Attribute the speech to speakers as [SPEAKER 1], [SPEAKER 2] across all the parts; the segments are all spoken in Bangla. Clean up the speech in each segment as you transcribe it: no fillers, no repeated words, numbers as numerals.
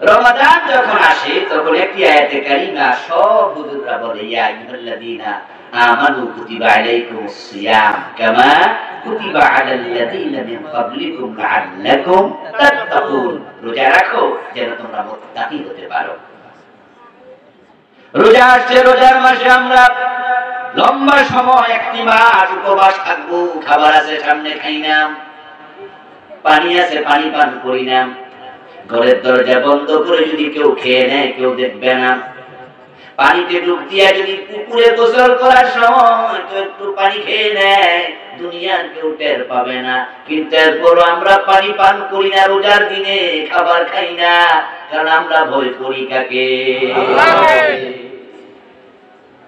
[SPEAKER 1] রমাদান যখন আসে তখন একটি আয়াতে কারিমা সব হুজুররা বলে ইয়া আইয়ুহাল্লাযীনা আমানু কুতিবা আলাইকুমুস সিয়াম কামা কুতিবা আলাল লাযীনা মিন ক্বাবলিকুম লাআল্লাকুম তাত্তাকুন। রোজা রাখো যেন তোমরা মুত্তাকি হতে পারো। রোজা আসছে, রোজার মাসে আমরা লম্বা সময় একটি মাস উপবাস থাকবো। খাবার আছে সামনে, খাই না। পানি আছে, পানি পান করি না। ঘরের দরজা বন্ধ করে যদি কেউ খেয়ে নেয় কেউ দেখবে না। পানিতে ডুব দিয়া যদি পুকুরে গোসল করার সময় তো একটু পানি খেয়ে নেয়, দুনিয়ার কেউ টের পাবে না। কিন্তু এরপরও আমরা পানি পান করি না, রোজার দিনে খাবার খাই না, কারণ আমরা ভয় করি কাকে?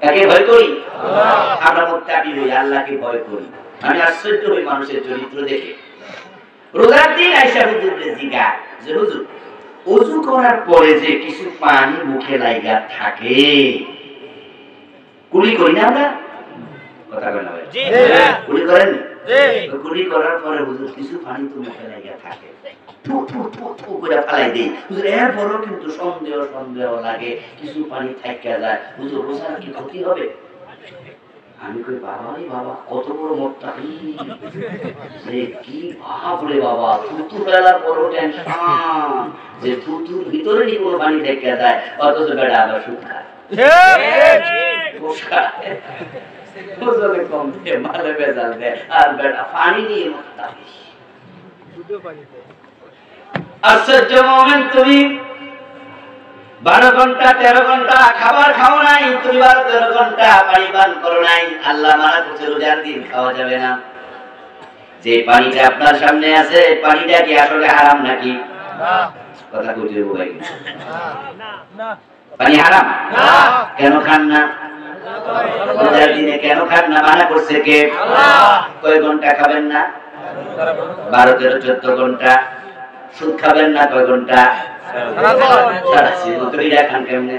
[SPEAKER 1] কাকে ভয় করি? আমরা মুত্তাকি হই, আল্লাহকে ভয় করি। আমি আশ্চর্য হই মানুষের চরিত্র দেখে। রোজার দিন আয়েশা হুজুরকে জিজ্ঞাসা যে হুজুর, ওযু করার পরে যে কিছু পানি মুখে লাগা থাকে, কুলি করি না আমরা? কথা বলেন ভাই। জি হ্যাঁ। কুলি করেন? জি। কুলি করার পরে হুজুর কিছু পানি তো মুখে লাগা থাকে, থু থু থু থু করে ফেলাই দেই হুজুর। এরপরও কিন্তু সন্দেহ লাগে, কিছু পানি থাইকা যায়। হুজুর রোজার কি ক্ষতি হবে? আমি কই বাবা রে বাবা, কত বড় মুত্তাকি রে, কি ভাব রে বাবা। থুতু ফেলার পরও টেনশন যে থুতুর ভিতরে কি কোনো পানি থেকে যায়, অথচ বেটা আবার সুদ খায়। ওজনে কম দেয়, মালে ভেজাল দেয়, আর বেটা পানি নিয়ে মুত্তাকি। আশ্চর্য মোমেন, তুমি 12 ঘন্টা 13 ঘন্টা খাবার খাও নাই, তুমি 12-13 ঘন্টা পানি পান করো নাই। আল্লাহ মানা করছে রোজার দিন খাওয়া যাবে না। যে পানিটা আপনার সামনে আছে, পানিটা কি আসলে হারাম নাকি? না। কথা কইতে ভাই, না। পানি হারাম? না। কেন খান না? রোজার দিনে কেন খান না? মানা করছে কে? আল্লাহ। কয় ঘন্টা খাবেন না? 12, 13, 14 ঘন্টা। সুদ খাবেন না কয় ঘন্টা? সারা জীবন তো এটা খান কেমনে?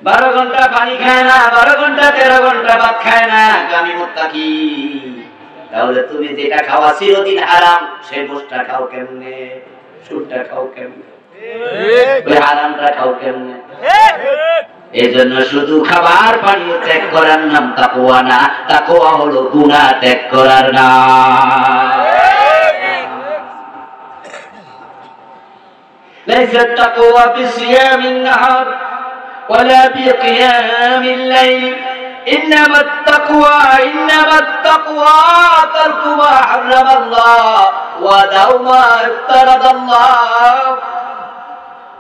[SPEAKER 1] 12 ঘন্টা পানি খায় না, 12 ঘন্টা 13 ঘন্টা ভাত খায় না, আমি মুত্তাকি। তাহলে তুমি যেটা খাওয়া চিরদিন হারাম, সেই গোশটা খাও কেমনে? সুদটা খাও কেমনে? ওই হারামটা খাও কেমনে? এজন্য শুধু খাবার পানি ত্যাগ করার নাম তাকওয়া না, তাকওয়া হলো গুনাহ ত্যাগ করার নাম। ليس التقوى بصيام النهار ولا بقيام الليل، إنما التقوى ترك ما حرم الله وأداء ما افترض الله।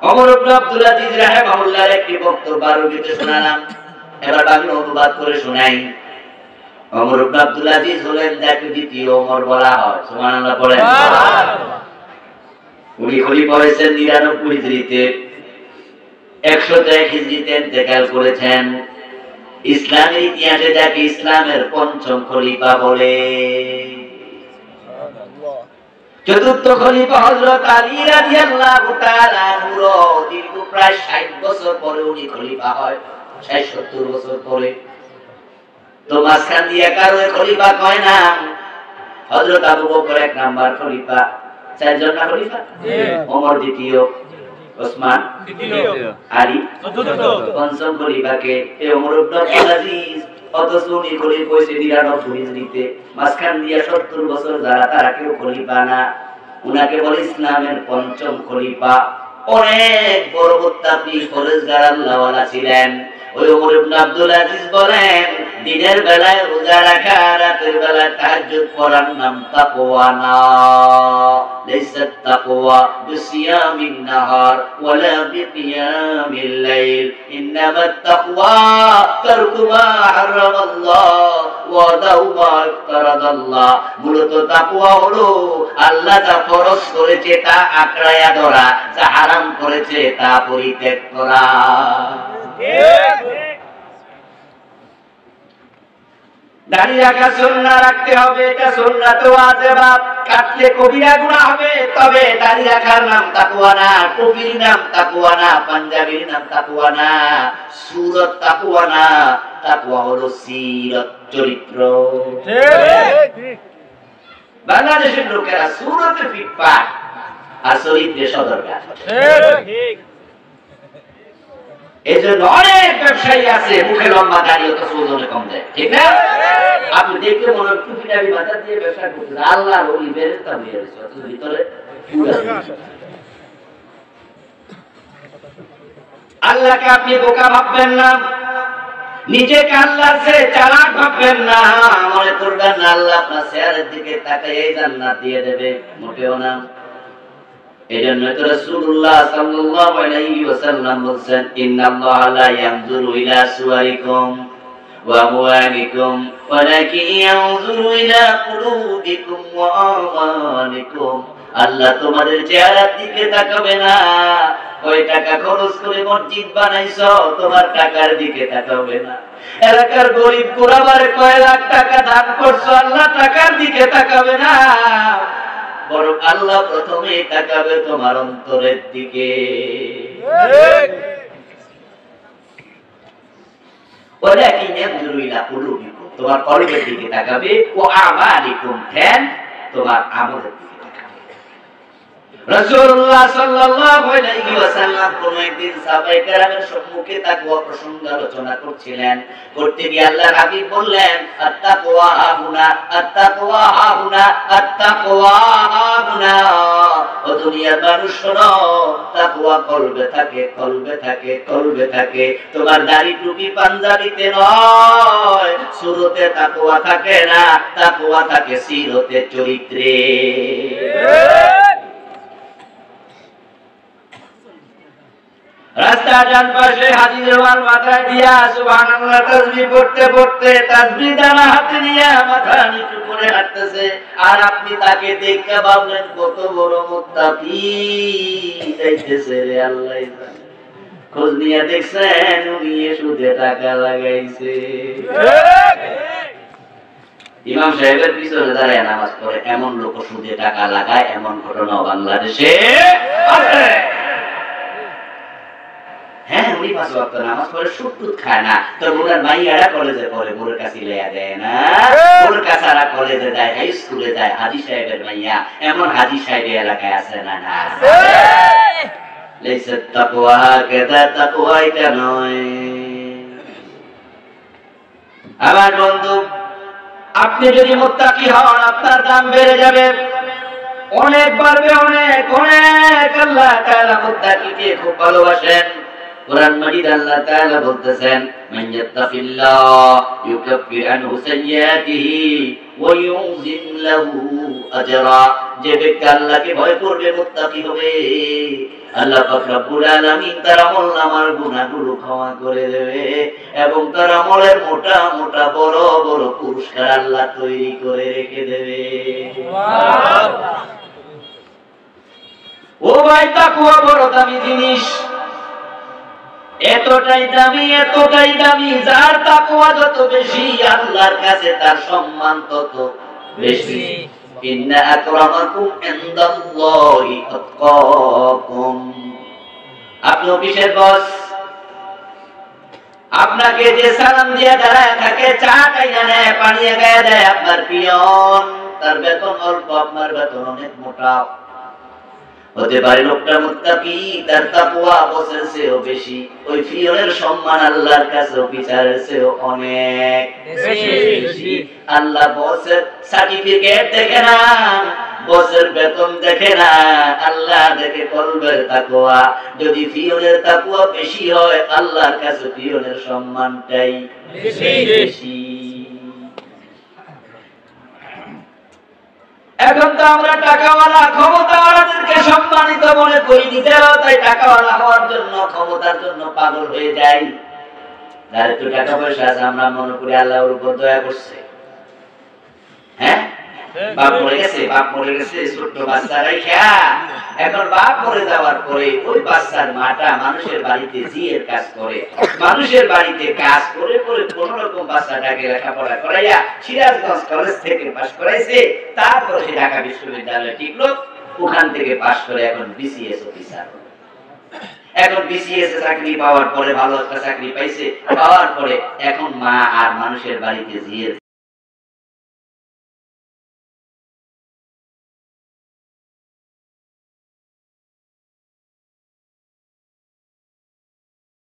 [SPEAKER 1] ওমর ইবনে আব্দুল আজিজ রাহিমাহুল্লাহর একটি বক্তব্য আরবিতে শোনালাম, এবার বাংলা অনুবাদ করে শোনাই। ওমর ইবনে আব্দুল আজিজ হলেন যাকে দ্বিতীয় ওমর বলা হয়। সুবহানাল্লাহ পড়েন। উনি খলিফা হয়েছেন 99 হিজরিতে, 101 হিজরিতে ইন্তেকাল করেছেন। ইসলামের ইতিহাসে যাকে ইসলামের পঞ্চম খলিফা বলে। চতুর্থ খলিফা হযরত আলী রাদিয়াল্লাহু তাআলা আনহু দীর্ঘ প্রায় 60 বছর পরে উনি খলিফা হয়, 60-70 বছর পরে। তো মাঝখান দিয়ে কারো খলিফা কয় না। হযরত আবু বকর 1 নাম্বার খলিফা, 4 জন না খলিফা? ওমর দ্বিতীয়, ওসমান তৃতীয়, আলী চতুর্থ। পঞ্চম খলিফাকে এই ওমর ইবনে আব্দুল আজিজ। অথচ উনি খলিফা হয়েছে 99 হিজরিতে। মাঝখান দিয়ে 70 বছর যারা, তারা কেউ খলিফা না। উনাকে বলে ইসলামের পঞ্চম খলিফা। অনেক বড় মুত্তাকি পরেজগার আল্লাহওয়ালা ছিলেন। ওই ওমর ইবনে আব্দুল আজিজ বলেন, দিনের বেলায় রোজা রাখা, রাতের বেলায় তাহাজ্জুদ পড়ার নাম তাকওয়া না। লাইসাত তাকওয়া বিসিয়ামিন নাহার ওয়ালা বিকিয়ামিল লাইল, ইন্নামাত তাকওয়া তারকু মা হারামাল্লাহ ওয়া দাউ মা ইফতারাদাল্লাহ। মূলত তাকওয়া হলো আল্লাহ যা ফরজ করেছে তা আঁকড়ায়া ধরা, যা হারাম করেছে তা পরিত্যাগ করা। দাড়ি রাখা সুন্নাহ, রাখতে হবে, এটা সুন্নাত ওয়াজিবা। কাটলে কবিরা গুনাহ হবে, তবে দাড়ি রাখার নাম তাকওয়া না, টুপির নাম তাকওয়া না, পাঞ্জাবির নাম তাকওয়া না, সুরত তাকওয়া না। তাকওয়া হলো সিরত, চরিত্র। ঠিক। বাংলাদেশের লোকেরা সুরতে ফিটফাট আর চরিত্রে সদরকার। এই জন্য অনেক ব্যবসায়ী আছে মুখে লম্বা দাঁড়িয়ে তো ওজনে কম দেয়, ঠিক না? আপনি দেখে মনে হয় টুপিটাবি মাথা দিয়ে ব্যবসা করতেছে, আল্লাহর ওলি বেরেস্তা বেরিয়েছে ভিতরে। আল্লাহকে আপনি বোকা ভাববেন না, নিজেকে আল্লাহর চেয়ে চালাক ভাববেন না, মনে করবেন না আল্লাহ আপনার চেহারার দিকে তাকায় এই জান্নাত দিয়ে দেবে, মোটেও না। এজন্য তো রাসূলুল্লাহ সাল্লাল্লাহু আলাইহি ওয়াসাল্লাম বলেন, ইন্নাল্লাহা লা ইয়ানজুরু ইলা সুওয়ারিকুম ওয়া আমওয়ালিকুম ওয়ালাকিন ইয়ানজুরু ইলা কুলুবিকুম ওয়া আমানিকুম। আল্লাহ তোমাদের চেহারার দিকে তাকাবে না, কয় টাকা খরচ করে মসজিদ বানাইছো তোমার টাকার দিকে তাকাবে না, এলাকার গরিব গোরাবারে কয় লাখ টাকা দান করছো আল্লাহ টাকার দিকে তাকাবে না, বরং আল্লাহ প্রথমে তাকাবে তোমার অন্তরের দিকে। ওয়ালাকিন ইয়ানজুরু ইলা কুলুবিকুম, তোমার কলবের দিকে তাকাবে, ওয়া আমালিকুম, ধ্যান তোমার আমলের দিকে। রাসূলুল্লাহ সাল্লাল্লাহু আলাইহি ওয়াসাল্লাম কোন একদিন সাহাবায়ে কেরামের সম্মুখে তাকওয়া প্রসঙ্গ আলোচনা করছিলেন, করতে গিয়ে আল্লাহর হাবিব বললেন, আত-তাকওয়া হাহুনা, আত-তাকওয়া হাহুনা, আত-তাকওয়া হাহুনা। ও দুনিয়ার মানুষ শোনো, তাকওয়া কলবে থাকে, কলবে থাকে, কলবে থাকে। তোমার দাড়ি টুপি পাঞ্জাবিতে নয়, সুরতে তাকওয়া থাকে না, তাকওয়া থাকে সিরতে, চরিত্রে। রাস্তা ডান পাশে হাদির রুমাল মাথায় দিয়া সুবহানাল্লাহ তাসবিহ পড়তে পড়তে তাসবিহ দানা হাতে নিয়ে মাথা নিচু করে হাঁটতেছে, আর আপনি তাকে দেখে ভাবলেন কত বড় মুত্তাকি যাইতেছে রে, আল্লাহ জানে। খোঁজ নিয়ে দেখছেন উনি সুদে টাকা লাগাইছে। ইমাম সাহেবের পিছনে দাঁড়ায় নামাজ পড়ে এমন লোক সুদে টাকা লাগায়, এমন ঘটনা বাংলাদেশে আছে। হ্যাঁ, উনি 5 ওয়াক্ত নামাজ পড়ে, সুদ টুদ খায় না, তো ওনার মাইয়ারা কলেজে পড়ে, মোর কাছে লইয়া দেয় না, মোর কাছারা কলেজে যায়, হাই স্কুলে যায়, হাজী সাহেবের মাইয়া। এমন হাজী সাহেব এলাকায় আছে না? না, লাইসা তাকওয়া কাদা, তাকওয়া এটা নয়। আমার বন্ধু, আপনি যদি মুত্তাকি হন আপনার দাম বেড়ে যাবে, অনেক বাড়বে, অনেক অনেক। আল্লাহ তাআলা মুত্তাকিকে খুব ভালোবাসেন। কুরআন মাজিদ আল্লাহ তাআলা বলতেছেন, মান ইয়াত্তাকিল্লাহ ইউকাফির আনহু সাইয়্যাতিহি ওয়া ইউযিম লাহু আজরা। যে ব্যক্তি আল্লাহকে ভয় করবে, মুত্তাকি হবে, আল্লাহ পাক রব্বুল আলামিন তার আমলনামার গুনাহগুলো ক্ষমা করে দেবে এবং তার আমলের মোটা মোটা বড় বড় পুরস্কার আল্লাহ তৈরি করে রেখে দেবে। সুবহানাল্লাহ। ও ভাই, তাকওয়া বড় দামি জিনিস, এতটাই দামি, এতটাই দামি, যার তাকওয়া যত বেশি আল্লাহর কাছে তার সম্মান তত বেশি। ইন্না আকরামাকুম ইনদাল্লাহি আতকাকুম। আপনি অফিসের বস, আপনাকে যে সালাম দিয়ে দাঁড়ায় থাকে, চা খাইয়া নেয়, পানি গায়ে দেয় আপনার পিয়ন, তার বেতন অল্প, আপনার বেতন অনেক মোটা। হতে পারে লোকটা মুত্তাকি, তার তাকওয়া বসের চেয়েও বেশি, ওই পিয়নের সম্মান আল্লাহর কাছে অফিসারের চেয়েও অনেক বেশি। আল্লাহ বসের সার্টিফিকেট দেখে না, বসের বেতন দেখে না, আল্লাহ দেখে কলবের তাকওয়া। যদি পিয়নের তাকওয়া বেশি হয়, আল্লাহর কাছে পিয়নের সম্মানটাই বেশি। এখন তো আমরা টাকাওয়ালা, ক্ষমতাওয়ালাদেরকে সম্মানিত মনে করি, নিজেরাও তাই টাকাওয়ালা হওয়ার জন্য, ক্ষমতার জন্য পাগল হয়ে যাই। যার একটু টাকা পয়সা আছে আমরা মনে করি আল্লাহ ওর উপর দয়া করছে। হ্যাঁ, বাপ মরে গেছে, বাপ মরে গেছে, ছোট্ট বাচ্চা রাইখা, এখন বাপ মরে যাওয়ার পরে ওই বাচ্চার মাটা মানুষের বাড়িতে জিয়ের কাজ করে, মানুষের বাড়িতে কাজ করে করে কোন রকম বাচ্চাটাকে লেখাপড়া করাইয়া সিরাজগঞ্জ কলেজ থেকে পাস করাইছে, তারপর সে ঢাকা বিশ্ববিদ্যালয়ে টিকলো, ওখান থেকে পাস করে এখন বিসিএস অফিসার। এখন বিসিএস চাকরি পাওয়ার পরে, ভালো একটা চাকরি পাইছে, পাওয়ার পরে এখন মা আর মানুষের বাড়িতে জিয়ের